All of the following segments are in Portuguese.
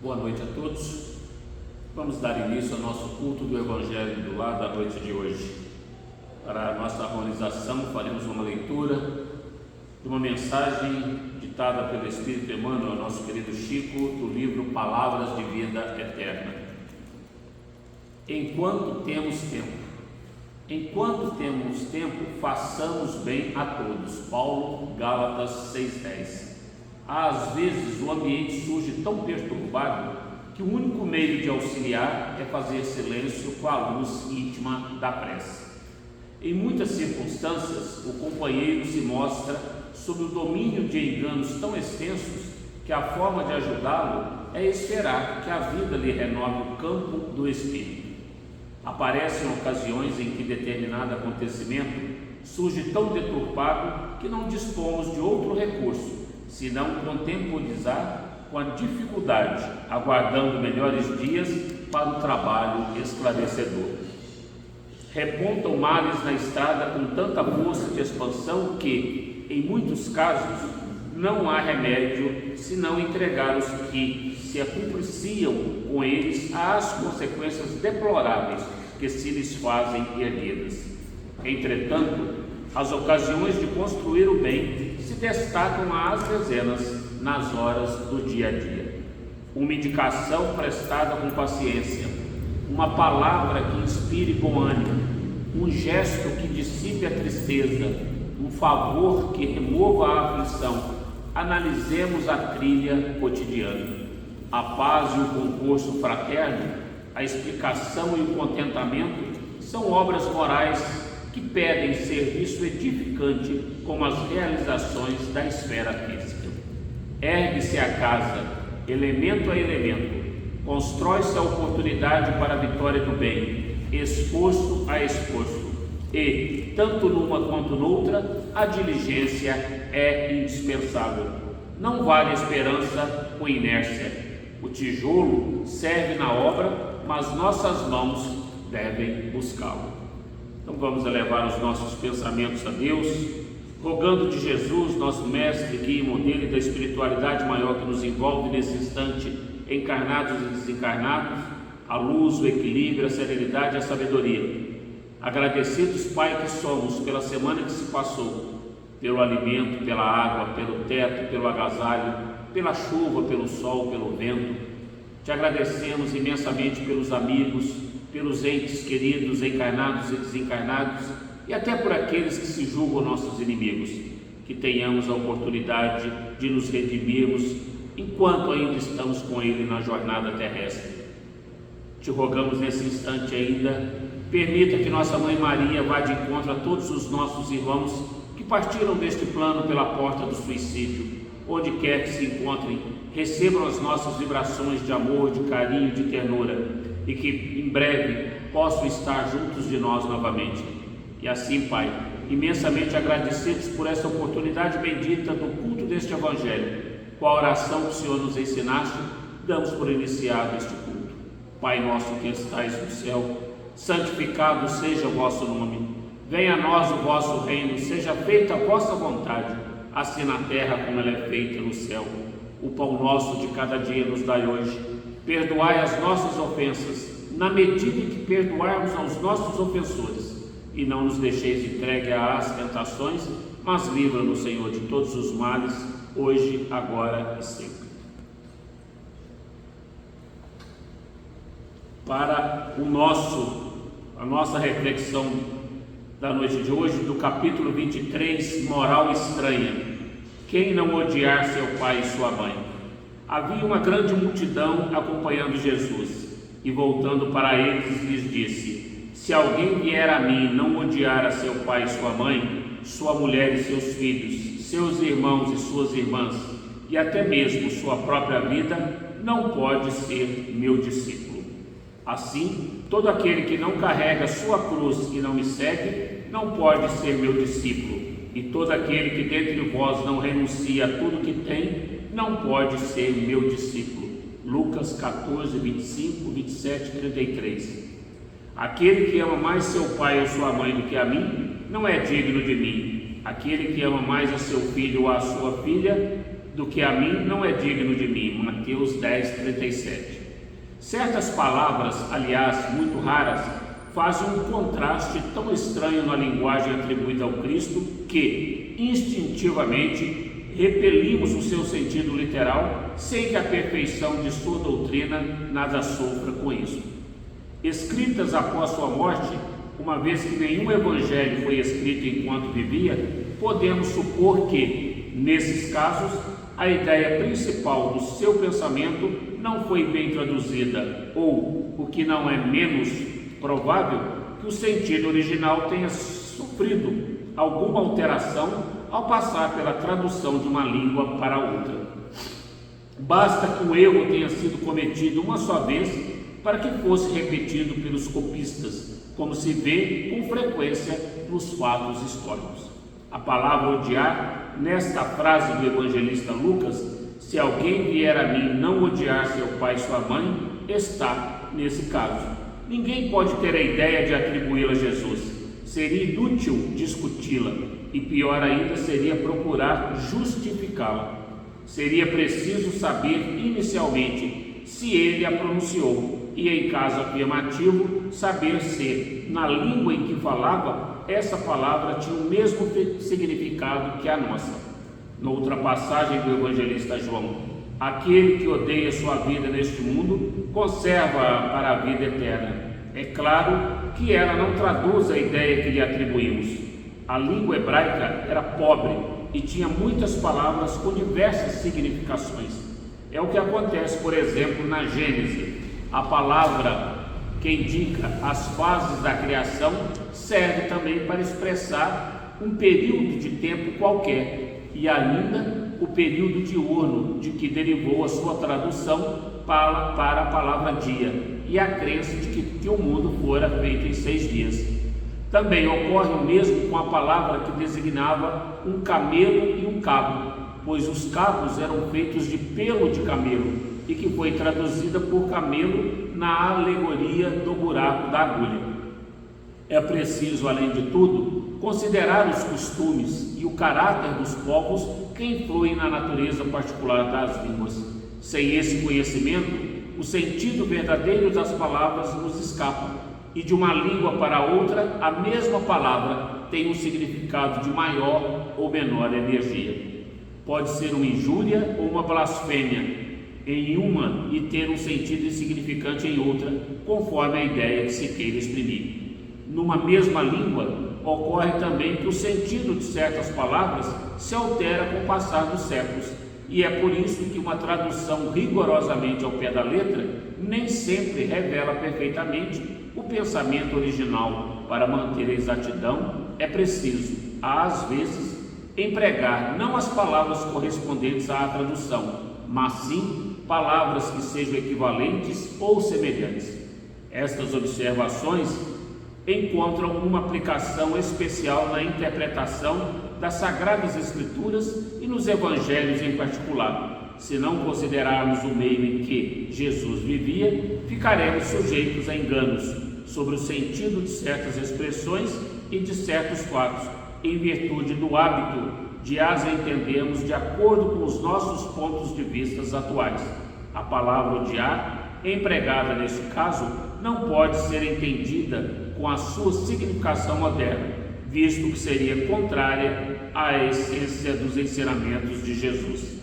Boa noite a todos. Vamos dar início ao nosso culto do Evangelho do Lar da noite de hoje. Para a nossa harmonização, faremos uma leitura de uma mensagem ditada pelo Espírito Emmanuel, nosso querido Chico, do livro Palavras de Vida Eterna. Enquanto temos tempo, façamos bem a todos. Paulo, Gálatas 6:10. Às vezes o ambiente surge tão perturbado que o único meio de auxiliar é fazer silêncio com a luz íntima da prece. Em muitas circunstâncias, o companheiro se mostra sob o domínio de enganos tão extensos que a forma de ajudá-lo é esperar que a vida lhe renove o campo do espírito. Aparecem ocasiões em que determinado acontecimento surge tão deturpado que não dispomos de outro recurso senão contemporizar com a dificuldade, aguardando melhores dias para o trabalho esclarecedor. Repontam males na estrada com tanta força de expansão que, em muitos casos, não há remédio senão entregar os que se acumpliciam com eles às consequências deploráveis que se lhes fazem erguidas. Entretanto, as ocasiões de construir o bem se destacam às dezenas nas horas do dia a dia. Uma indicação prestada com paciência, uma palavra que inspire bom ânimo, um gesto que dissipe a tristeza, um favor que remova a aflição. Analisemos a trilha cotidiana. A paz e o concurso fraterno, a explicação e o contentamento são obras morais que pedem serviço edificante como as realizações da esfera física. Ergue-se a casa, elemento a elemento, constrói-se a oportunidade para a vitória do bem, esforço a esforço, e, tanto numa quanto noutra, a diligência é indispensável. Não vale a esperança com inércia. O tijolo serve na obra, mas nossas mãos devem buscá-lo. Então vamos elevar os nossos pensamentos a Deus, rogando de Jesus, nosso mestre, guia e modelo da espiritualidade maior que nos envolve nesse instante, encarnados e desencarnados, a luz, o equilíbrio, a serenidade e a sabedoria. Agradecidos, Pai, que somos pela semana que se passou, pelo alimento, pela água, pelo teto, pelo agasalho, pela chuva, pelo sol, pelo vento. Te agradecemos imensamente pelos amigos, pelos entes queridos, encarnados e desencarnados, e até por aqueles que se julgam nossos inimigos. Que tenhamos a oportunidade de nos redimirmos enquanto ainda estamos com Ele na jornada terrestre. Te rogamos nesse instante ainda, permita que nossa Mãe Maria vá de encontro a todos os nossos irmãos que partiram deste plano pela porta do suicídio. Onde quer que se encontrem, recebam as nossas vibrações de amor, de carinho, de ternura, e que em breve possam estar juntos de nós novamente. E assim, Pai, imensamente agradecidos por esta oportunidade bendita do culto deste Evangelho, com a oração que o Senhor nos ensinaste, damos por iniciado este culto. Pai nosso que estais no céu, santificado seja o vosso nome. Venha a nós o vosso reino, seja feita a vossa vontade, assim na terra como ela é feita no céu. O pão nosso de cada dia nos dai hoje. Perdoai as nossas ofensas, na medida em que perdoarmos aos nossos ofensores. E não nos deixeis entregue às tentações, mas livra-nos, Senhor, de todos os males, hoje, agora e sempre. Para a nossa reflexão da noite de hoje, do capítulo 23, Moral Estranha. Quem não odiar seu pai e sua mãe? Havia uma grande multidão acompanhando Jesus, e voltando para eles lhes disse: se alguém vier a mim e não odiar a seu pai e sua mãe, sua mulher e seus filhos, seus irmãos e suas irmãs, e até mesmo sua própria vida, não pode ser meu discípulo. Assim, todo aquele que não carrega sua cruz e não me segue, não pode ser meu discípulo. E todo aquele que dentre vós não renuncia a tudo que tem, não pode ser meu discípulo. Lucas 14, 25, 27 e 33. Aquele que ama mais seu pai ou sua mãe do que a mim, não é digno de mim. Aquele que ama mais a seu filho ou a sua filha, do que a mim não é digno de mim. Mateus 10, 37. Certas palavras, aliás, muito raras, fazem um contraste tão estranho na linguagem atribuída ao Cristo que, instintivamente, repelimos o seu sentido literal sem que a perfeição de sua doutrina nada sofra com isso. Escritas após sua morte, uma vez que nenhum evangelho foi escrito enquanto vivia, podemos supor que, nesses casos, a ideia principal do seu pensamento não foi bem traduzida, ou, o que não é menos provável, que o sentido original tenha sofrido alguma alteração ao passar pela tradução de uma língua para outra. Basta que o erro tenha sido cometido uma só vez para que fosse repetido pelos copistas, como se vê com frequência nos fatos históricos. A palavra odiar, nesta frase do evangelista Lucas, se alguém vier a mim não odiar seu pai e sua mãe, está nesse caso. Ninguém pode ter a ideia de atribuí-la a Jesus. Seria inútil discuti-la e, pior ainda, seria procurar justificá-la. Seria preciso saber inicialmente se ele a pronunciou e, em caso afirmativo, saber se, na língua em que falava, essa palavra tinha o mesmo significado que a nossa. Noutra passagem do evangelista João, aquele que odeia sua vida neste mundo, conserva-a para a vida eterna. É claro que ela não traduz a ideia que lhe atribuímos. A língua hebraica era pobre e tinha muitas palavras com diversas significações. É o que acontece, por exemplo, na Gênese. A palavra que indica as fases da criação serve também para expressar um período de tempo qualquer, e ainda o período diurno, de que derivou a sua tradução para a palavra dia, e a crença de que o mundo fora feito em 6 dias. Também ocorre o mesmo com a palavra que designava um camelo e um cabo, pois os cabos eram feitos de pelo de camelo, e que foi traduzida por camelo na alegoria do buraco da agulha. É preciso, além de tudo, considerar os costumes e o caráter dos povos que influem na natureza particular das línguas. Sem esse conhecimento, o sentido verdadeiro das palavras nos escapa, e de uma língua para outra, a mesma palavra tem um significado de maior ou menor energia. Pode ser uma injúria ou uma blasfêmia em uma e ter um sentido insignificante em outra, conforme a ideia que se queira exprimir. Numa mesma língua, ocorre também que o sentido de certas palavras se altera com o passar dos séculos, e é por isso que uma tradução rigorosamente ao pé da letra nem sempre revela perfeitamente o pensamento original. Para manter a exatidão, é preciso, às vezes, empregar não as palavras correspondentes à tradução, mas sim palavras que sejam equivalentes ou semelhantes. Estas observações encontram uma aplicação especial na interpretação das Sagradas Escrituras e nos Evangelhos em particular. Se não considerarmos o meio em que Jesus vivia, ficaremos sujeitos a enganos sobre o sentido de certas expressões e de certos fatos, em virtude do hábito de as entendermos de acordo com os nossos pontos de vista atuais. A palavra odiar, empregada neste caso, não pode ser entendida com a sua significação moderna, visto que seria contrária à essência dos ensinamentos de Jesus.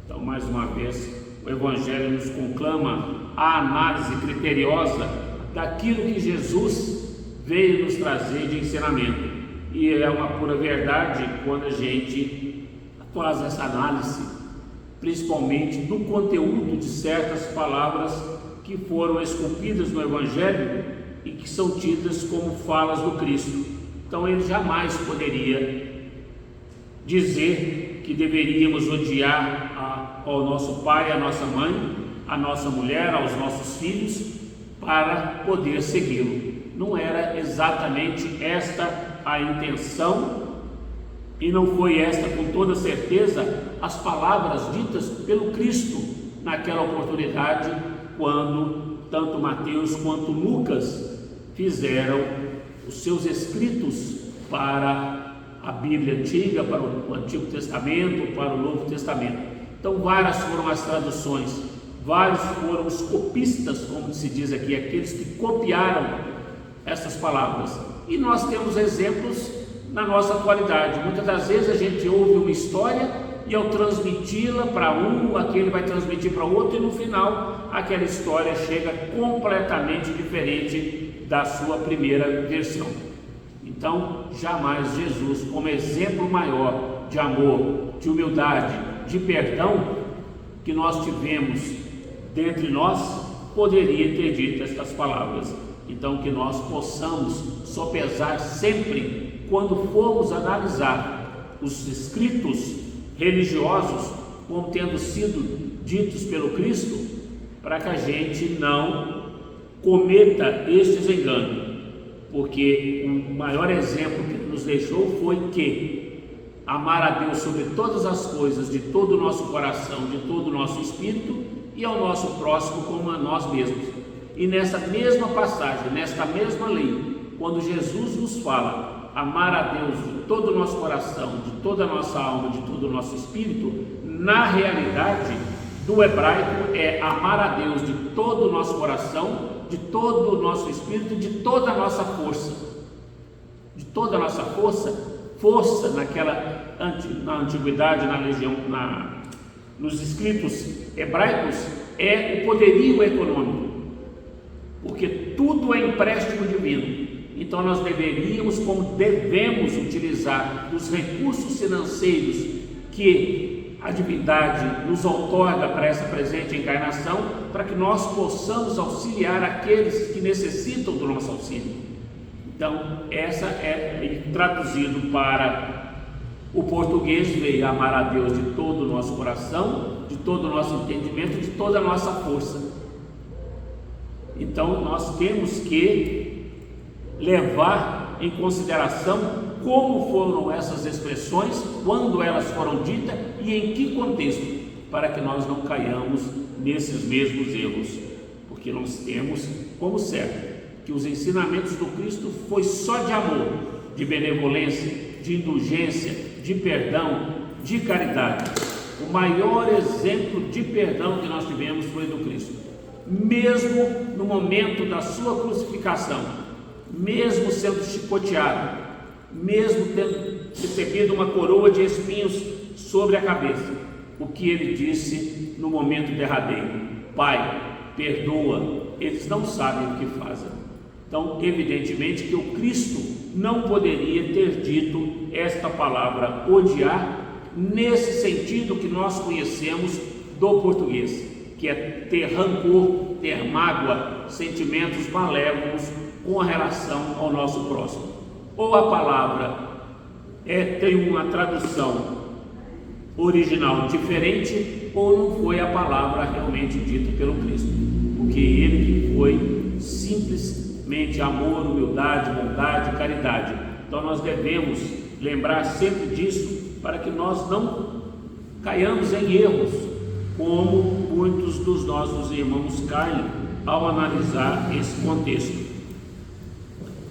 Então, mais uma vez, o Evangelho nos conclama a análise criteriosa daquilo que Jesus veio nos trazer de ensinamento. E é uma pura verdade quando a gente faz essa análise, principalmente do conteúdo de certas palavras que foram esculpidas no Evangelho e que são tidas como falas do Cristo. Então ele jamais poderia dizer que deveríamos odiar ao nosso pai, à nossa mãe, à nossa mulher, aos nossos filhos, para poder segui-lo. Não era exatamente esta a intenção, e não foi esta, com toda certeza, as palavras ditas pelo Cristo naquela oportunidade, quando tanto Mateus quanto Lucas fizeram os seus escritos para a Bíblia Antiga, para o Antigo Testamento, para o Novo Testamento. Então várias foram as traduções, vários foram os copistas, como se diz aqui, aqueles que copiaram essas palavras. E nós temos exemplos na nossa atualidade. Muitas das vezes a gente ouve uma história e ao transmiti-la para um, aquele vai transmitir para outro, e no final aquela história chega completamente diferente da sua primeira versão. Então, jamais Jesus, como exemplo maior de amor, de humildade, de perdão que nós tivemos dentre nós, poderia ter dito estas palavras. Então, que nós possamos sopesar sempre, quando formos analisar os escritos religiosos, como tendo sido ditos pelo Cristo, para que a gente não cometa estes enganos, porque o maior exemplo que nos deixou foi que amar a Deus sobre todas as coisas, de todo o nosso coração, de todo o nosso espírito, e ao nosso próximo como a nós mesmos. E nessa mesma passagem, nesta mesma lei, quando Jesus nos fala amar a Deus de todo o nosso coração, de toda a nossa alma, de todo o nosso espírito, na realidade do hebraico é amar a Deus de todo o nosso coração, de todo o nosso espírito, de toda a nossa força. De toda a nossa força na antiguidade, na legião, nos escritos hebraicos, é o poderio econômico, porque tudo é empréstimo divino. Então nós deveríamos, como devemos utilizar os recursos financeiros que a divindade nos outorga para essa presente encarnação, para que nós possamos auxiliar aqueles que necessitam do nosso auxílio. Então essa é traduzido para o português, veio amar a Deus de todo o nosso coração, de todo o nosso entendimento, de toda a nossa força. Então nós temos que levar em consideração como foram essas expressões, quando elas foram ditas e em que contexto, para que nós não caiamos nesses mesmos erros, porque nós temos como certo que os ensinamentos do Cristo foi só de amor, de benevolência, de indulgência, de perdão, de caridade. O maior exemplo de perdão que nós tivemos foi do Cristo. Mesmo no momento da sua crucificação, mesmo sendo chicoteado, mesmo tendo recebido uma coroa de espinhos sobre a cabeça, o que ele disse no momento derradeiro: Pai, perdoa, eles não sabem o que fazem. Então, evidentemente que o Cristo não poderia ter dito esta palavra odiar nesse sentido que nós conhecemos do português, que é ter rancor, ter mágoa, sentimentos malévolos com relação ao nosso próximo. Ou a palavra tem uma tradução original diferente, ou não foi a palavra realmente dita pelo Cristo, porque ele foi simplesmente amor, humildade, bondade, caridade. Então nós devemos lembrar sempre disso, para que nós não caiamos em erros, como muitos dos nossos irmãos caem ao analisar esse contexto.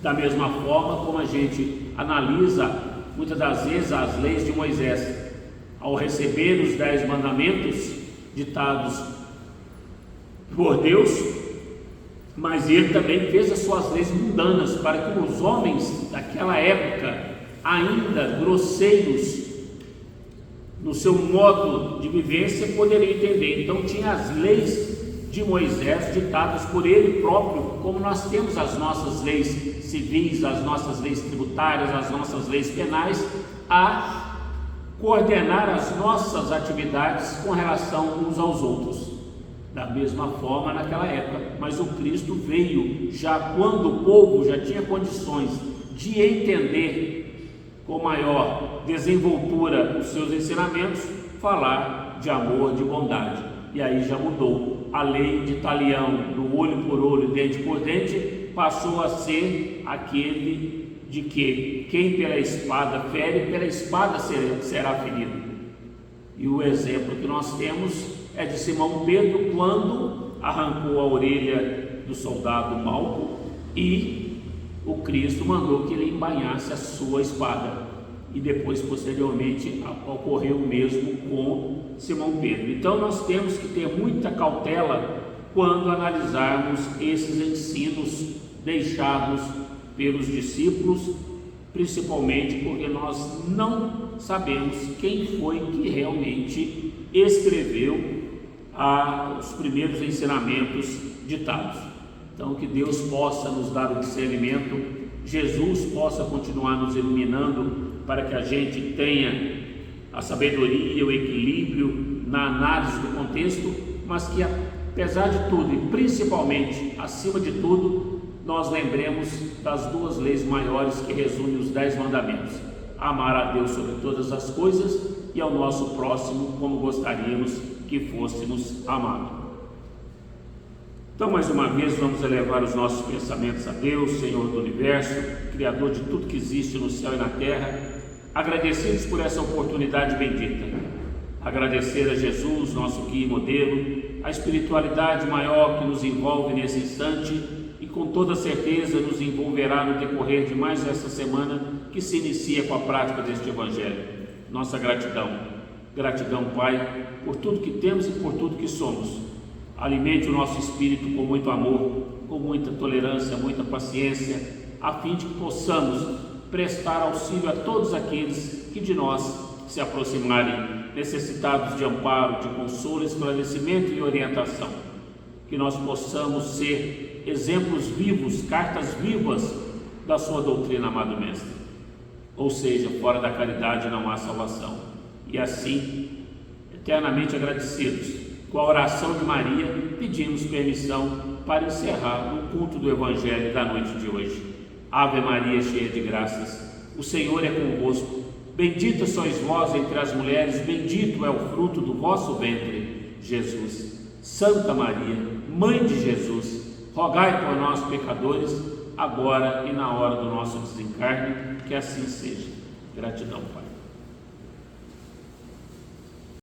Da mesma forma como a gente analisa muitas das vezes as leis de Moisés, ao receber os 10 mandamentos ditados por Deus, mas ele também fez as suas leis mundanas, para que os homens daquela época, ainda grosseiros no seu modo de vivência, poderiam entender. Então tinha as leis de Moisés ditadas por ele próprio, como nós temos as nossas leis civis, as nossas leis tributárias, as nossas leis penais, a coordenar as nossas atividades com relação uns aos outros. Da mesma forma naquela época, mas o Cristo veio já quando o povo já tinha condições de entender com maior desenvoltura os seus ensinamentos, falar de amor, de bondade. E aí já mudou. A lei de talião, do olho por olho, dente por dente, passou a ser aquele de que quem pela espada fere, pela espada será ferido. E o exemplo que nós temos é de Simão Pedro, quando arrancou a orelha do soldado Malco e o Cristo mandou que ele embainhasse a sua espada. e depois, posteriormente, ocorreu o mesmo com Simão Pedro. Então nós temos que ter muita cautela quando analisarmos esses ensinos deixados pelos discípulos, principalmente porque nós não sabemos quem foi que realmente escreveu os primeiros ensinamentos ditados. Então que Deus possa nos dar o discernimento, Jesus possa continuar nos iluminando para que a gente tenha a sabedoria, o equilíbrio na análise do contexto, mas que apesar de tudo e principalmente acima de tudo, nós lembremos das duas leis maiores que resumem os 10 mandamentos: amar a Deus sobre todas as coisas e ao nosso próximo como gostaríamos que fôssemos amados. Então, mais uma vez, vamos elevar os nossos pensamentos a Deus, Senhor do Universo, Criador de tudo que existe no céu e na terra, agradecidos por essa oportunidade bendita. Agradecer a Jesus, nosso guia e modelo, a espiritualidade maior que nos envolve nesse instante e com toda certeza nos envolverá no decorrer de mais essa semana que se inicia com a prática deste Evangelho. Nossa gratidão. Gratidão, Pai, por tudo que temos e por tudo que somos. Alimente o nosso espírito com muito amor, com muita tolerância, muita paciência, a fim de que possamos prestar auxílio a todos aqueles que de nós se aproximarem, necessitados de amparo, de consolo, esclarecimento e orientação. Que nós possamos ser exemplos vivos, cartas vivas da sua doutrina, amado Mestre. Ou seja, fora da caridade não há salvação. E assim, eternamente agradecidos, com a oração de Maria, pedimos permissão para encerrar o culto do Evangelho da noite de hoje. Ave Maria, cheia de graças, o Senhor é convosco. Bendita sois vós entre as mulheres, bendito é o fruto do vosso ventre, Jesus. Santa Maria, Mãe de Jesus, rogai por nós, pecadores, agora e na hora do nosso desencarne, que assim seja. Gratidão, Pai.